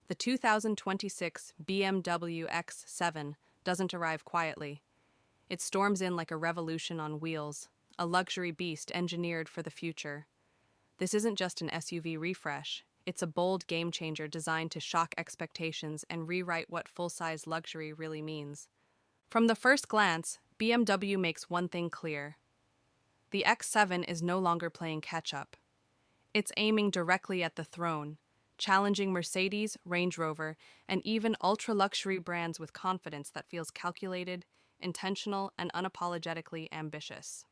The 2026 BMW X7 doesn't arrive quietly. It storms in like a revolution on wheels, a luxury beast engineered for the future. This isn't just an SUV refresh, it's a bold game changer designed to shock expectations and rewrite what full-size luxury really means. From the first glance, BMW makes one thing clear. The X7 is no longer playing catch-up. It's aiming directly at the throne, challenging Mercedes, Range Rover, and even ultra-luxury brands with confidence that feels calculated, intentional, and unapologetically ambitious.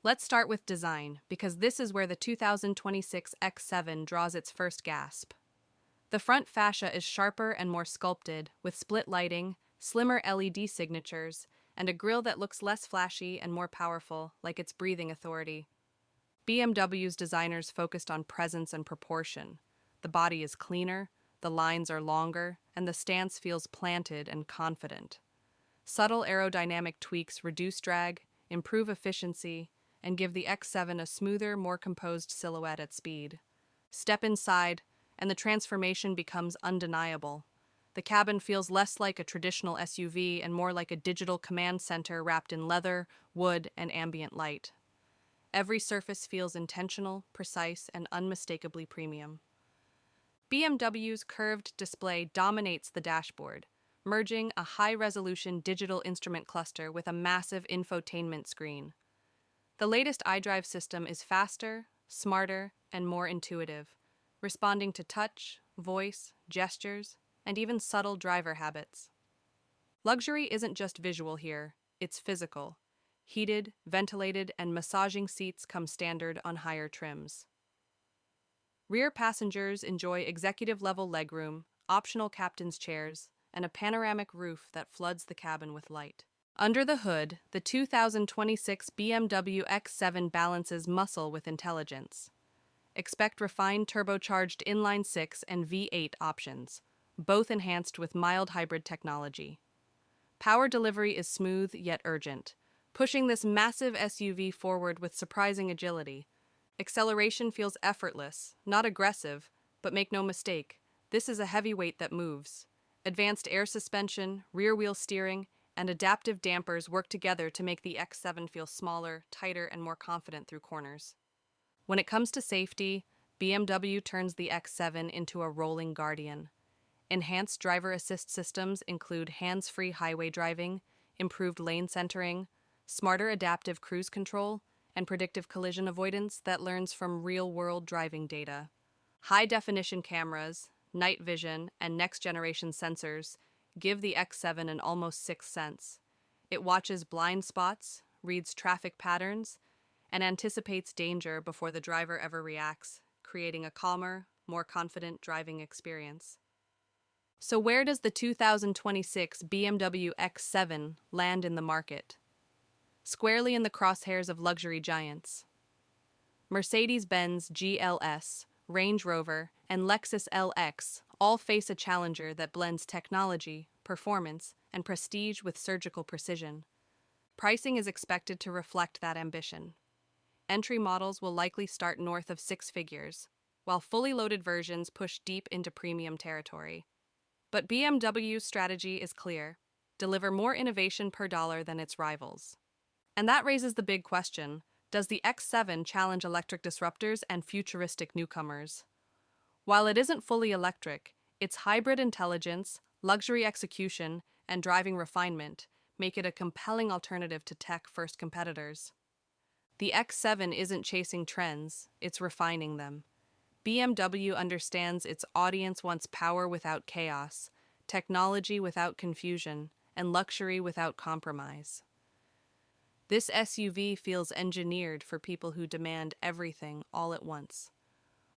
Let's start with design, because this is where the 2026 X7 draws its first gasp. The front fascia is sharper and more sculpted, with split lighting, slimmer LED signatures, and a grille that looks less flashy and more powerful, like it's breathing authority. BMW's designers focused on presence and proportion. The body is cleaner, the lines are longer, and the stance feels planted and confident. Subtle aerodynamic tweaks reduce drag, improve efficiency, and give the X7 a smoother, more composed silhouette at speed. Step inside, and the transformation becomes undeniable. The cabin feels less like a traditional SUV and more like a digital command center wrapped in leather, wood, and ambient light. Every surface feels intentional, precise, and unmistakably premium. BMW's curved display dominates the dashboard, merging a high-resolution digital instrument cluster with a massive infotainment screen. The latest iDrive system is faster, smarter, and more intuitive, responding to touch, voice, gestures, and even subtle driver habits. Luxury isn't just visual here, it's physical. Heated, ventilated, and massaging seats come standard on higher trims. Rear passengers enjoy executive-level legroom, optional captain's chairs, and a panoramic roof that floods the cabin with light. Under the hood, the 2026 BMW X7 balances muscle with intelligence. Expect refined turbocharged inline-6 and V8 options, both enhanced with mild hybrid technology. Power delivery is smooth yet urgent, pushing this massive SUV forward with surprising agility. Acceleration feels effortless, not aggressive, but make no mistake, this is a heavyweight that moves. Advanced air suspension, rear-wheel steering, and adaptive dampers work together to make the X7 feel smaller, tighter, and more confident through corners. When it comes to safety, BMW turns the X7 into a rolling guardian. Enhanced driver assist systems include hands-free highway driving, improved lane centering, smarter adaptive cruise control, and predictive collision avoidance that learns from real-world driving data. High-definition cameras, night vision, and next-generation sensors give the X7 an almost sixth sense. It watches blind spots, reads traffic patterns, and anticipates danger before the driver ever reacts, creating a calmer, more confident driving experience. So where does the 2026 BMW X7 land in the market? Squarely in the crosshairs of luxury giants. Mercedes-Benz GLS, Range Rover, and Lexus LX all face a challenger that blends technology, performance, and prestige with surgical precision. Pricing is expected to reflect that ambition. Entry models will likely start north of six figures, while fully loaded versions push deep into premium territory. But BMW's strategy is clear: deliver more innovation per dollar than its rivals. And that raises the big question: does the X7 challenge electric disruptors and futuristic newcomers? While it isn't fully electric, its hybrid intelligence, luxury execution, and driving refinement make it a compelling alternative to tech-first competitors. The X7 isn't chasing trends, it's refining them. BMW understands its audience wants power without chaos, technology without confusion, and luxury without compromise. This SUV feels engineered for people who demand everything all at once.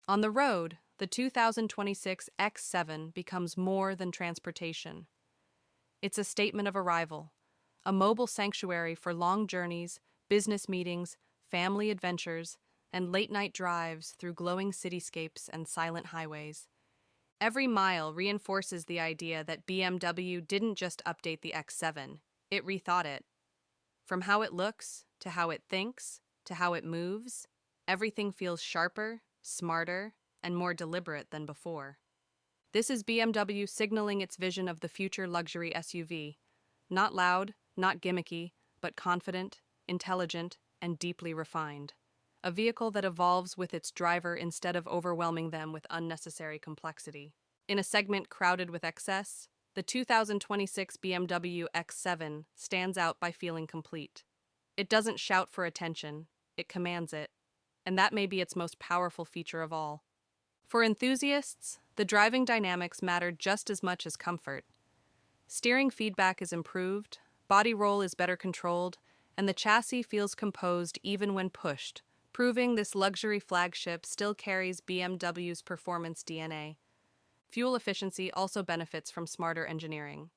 On the road, the 2026 X7 becomes more than transportation. It's a statement of arrival, a mobile sanctuary for long journeys, business meetings, family adventures, and late-night drives through glowing cityscapes and silent highways. Every mile reinforces the idea that BMW didn't just update the X7, it rethought it. From how it looks, to how it thinks, to how it moves, everything feels sharper, smarter, and more deliberate than before. This is BMW signaling its vision of the future luxury SUV. Not loud, not gimmicky, but confident, intelligent, and deeply refined. A vehicle that evolves with its driver instead of overwhelming them with unnecessary complexity. In a segment crowded with excess, the 2026 BMW X7 stands out by feeling complete. It doesn't shout for attention, it commands it, and that may be its most powerful feature of all. For enthusiasts, the driving dynamics matter just as much as comfort. Steering feedback is improved, body roll is better controlled, and the chassis feels composed even when pushed, proving this luxury flagship still carries BMW's performance DNA. Fuel efficiency also benefits from smarter engineering.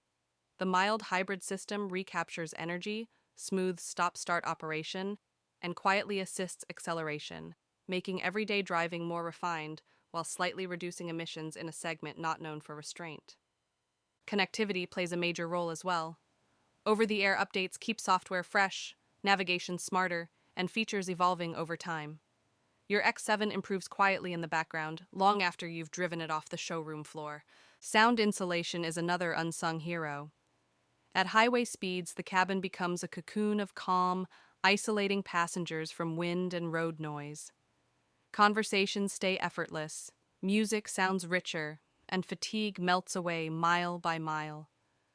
The mild hybrid system recaptures energy, smooths stop-start operation, and quietly assists acceleration, making everyday driving more refined while slightly reducing emissions in a segment not known for restraint. Connectivity plays a major role as well. Over-the-air updates keep software fresh, navigation smarter, and features evolving over time. Your X7 improves quietly in the background, long after you've driven it off the showroom floor. Sound insulation is another unsung hero. At highway speeds, the cabin becomes a cocoon of calm, isolating passengers from wind and road noise. Conversations stay effortless, music sounds richer, and fatigue melts away mile by mile.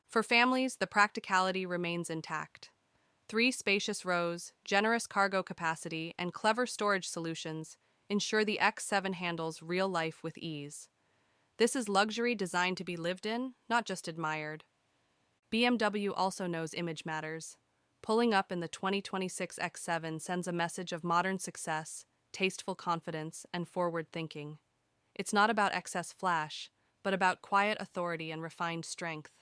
For families, the practicality remains intact. 3 spacious rows, generous cargo capacity, and clever storage solutions ensure the X7 handles real life with ease. This is luxury designed to be lived in, not just admired. BMW also knows image matters. Pulling up in the 2026 X7 sends a message of modern success, tasteful confidence, and forward thinking. It's not about excess flash, but about quiet authority and refined strength.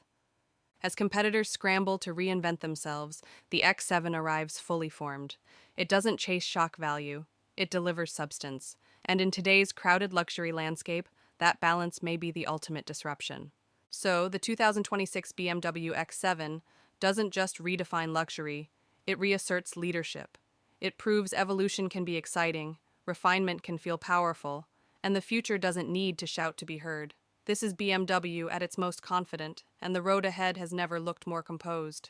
As competitors scramble to reinvent themselves, the X7 arrives fully formed. It doesn't chase shock value, it delivers substance. And in today's crowded luxury landscape, that balance may be the ultimate disruption. So, the 2026 BMW X7 doesn't just redefine luxury, it reasserts leadership. It proves evolution can be exciting, refinement can feel powerful, and the future doesn't need to shout to be heard. This is BMW at its most confident, and the road ahead has never looked more composed.